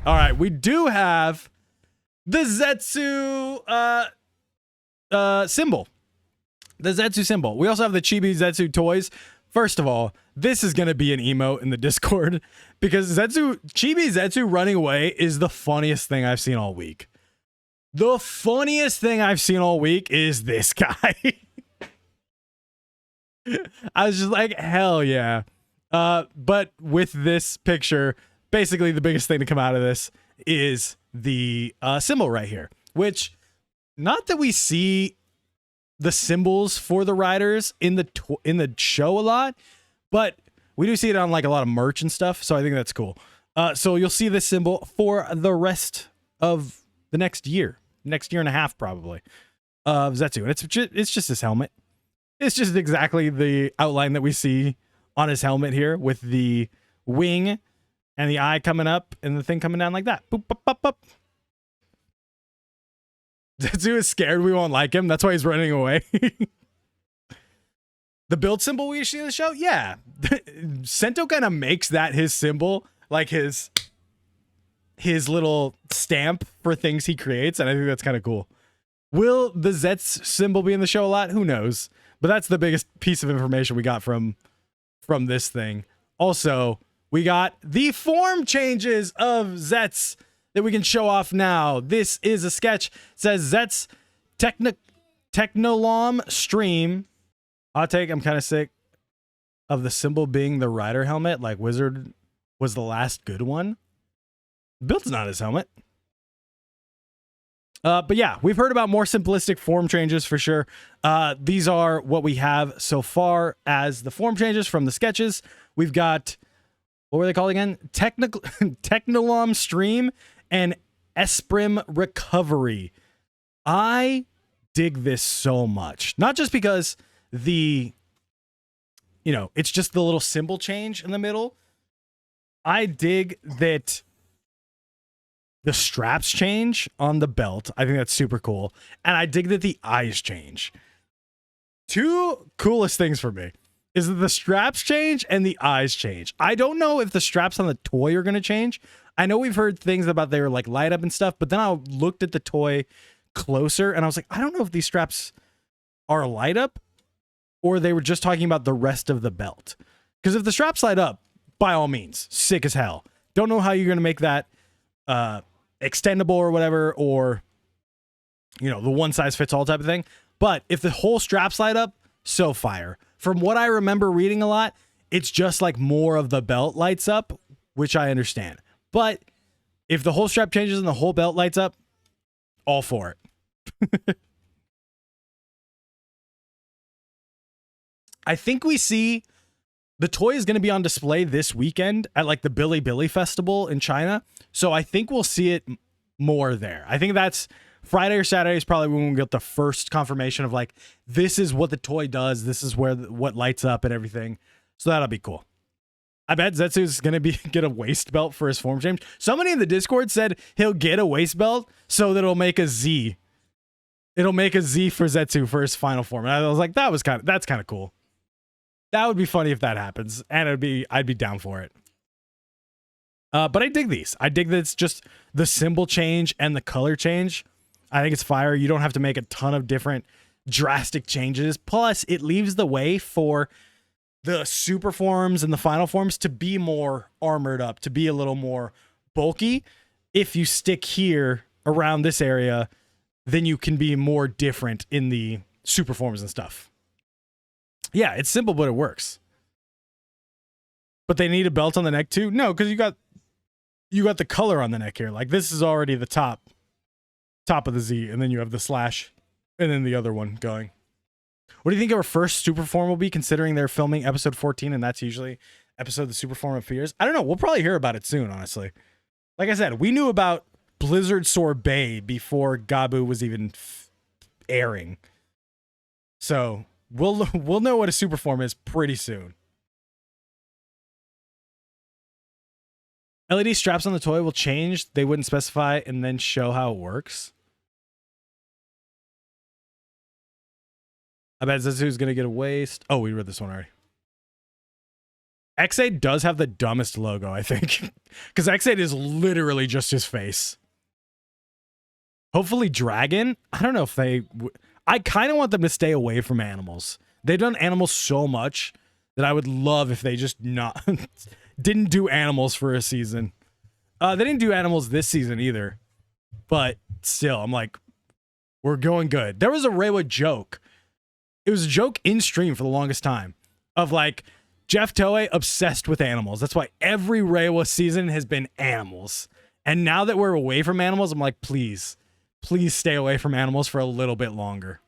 All right, we do have the Zetsu symbol. The Zetsu symbol. We also have the Chibi Zetsu toys. First of all, this is going to be an emote in the Discord because Chibi Zetsu running away is the funniest thing I've seen all week. The funniest thing I've seen all week is this guy. I was just like, hell yeah. But with this picture, basically the biggest thing to come out of this is the symbol right here, which not that we see the symbols for the riders in the show a lot, but we do see it on like a lot of merch and stuff. So I think that's cool. So you'll see this symbol for the rest of the next year and a half, probably, of Zetsu. And it's just his helmet. It's just exactly the outline that we see on his helmet here with the wing and the eye coming up and the thing coming down like that. Boop, boop, boop, boop. Zetsu is scared we won't like him. That's why he's running away. The build symbol we see in the show? Yeah. Sento kind of makes that his symbol, like his little stamp for things he creates, and I think that's kind of cool. Will the Zetsu symbol be in the show a lot? Who knows? But that's the biggest piece of information we got from this thing. Also, we got the form changes of Zetsu that we can show off now. This is a sketch. It says Zetsu Technolom Stream. Hot take, I'm kind of sick of the symbol being the rider helmet. Like Wizard was the last good one. Built's not his helmet. But yeah, we've heard about more simplistic form changes for sure. These are what we have so far as the form changes from the sketches. We've got, what were they called again? Technolom Stream and Esprim Recovery. I dig this so much. Not just because it's just the little symbol change in the middle. I dig that the straps change on the belt. I think that's super cool. And I dig that the eyes change. Two coolest things for me is that the straps change and the eyes change. I don't know if the straps on the toy are going to change. I know we've heard things about their like light up and stuff, but then I looked at the toy closer and I was like, I don't know if these straps are light up or they were just talking about the rest of the belt. Because if the straps light up, by all means, sick as hell. Don't know how you're going to make that extendable or whatever, or, the one size fits all type of thing. But if the whole straps light up, so fire. From what I remember reading a lot, it's just like more of the belt lights up, which I understand. But if the whole strap changes and the whole belt lights up, all for it. I think we see the toy is going to be on display this weekend at like the Bilibili Festival in China. So I think we'll see it more there. I think that's Friday or Saturday is probably when we get the first confirmation of like, this is what the toy does. This is what lights up and everything. So that'll be cool. I bet Zetsu's going to get a waist belt for his form change. Somebody in the Discord said he'll get a waist belt so that it'll make a Z. It'll make a Z for Zetsu for his final form. And I was like, that's kind of cool. That would be funny if that happens. And I'd be down for it. But I dig these. I dig that it's just the symbol change and the color change. I think it's fire. You don't have to make a ton of different drastic changes. Plus, it leaves the way for the super forms and the final forms to be more armored up, to be a little more bulky. If you stick here around this area, then you can be more different in the super forms and stuff. Yeah, it's simple, but it works. But they need a belt on the neck too? No, because you got the color on the neck here. Like this is already the top of the Z, and then you have the slash, and then the other one going. What do you think our first super form will be, considering they're filming episode 14, and that's usually episode the super form appears? I don't know. We'll probably hear about it soon, honestly. Like I said, we knew about Blizzard Sorbet before Gabu was even airing. So we'll know what a super form is pretty soon. LED straps on the toy will change. They wouldn't specify and then show how it works. I bet Zetsu's going to get a waist. Oh, we read this one already. X8 does have the dumbest logo, I think. Because X8 is literally just his face. Hopefully Dragon. I don't know if they... I kind of want them to stay away from animals. They've done animals so much that I would love if they just not... didn't do animals for a season. They didn't do animals this season either. But still, I'm like, we're going good. There was a Reiwa joke. It was a joke in stream for the longest time. Of like, Jeff Toei obsessed with animals. That's why every Reiwa season has been animals. And now that we're away from animals, I'm like, please stay away from animals for a little bit longer.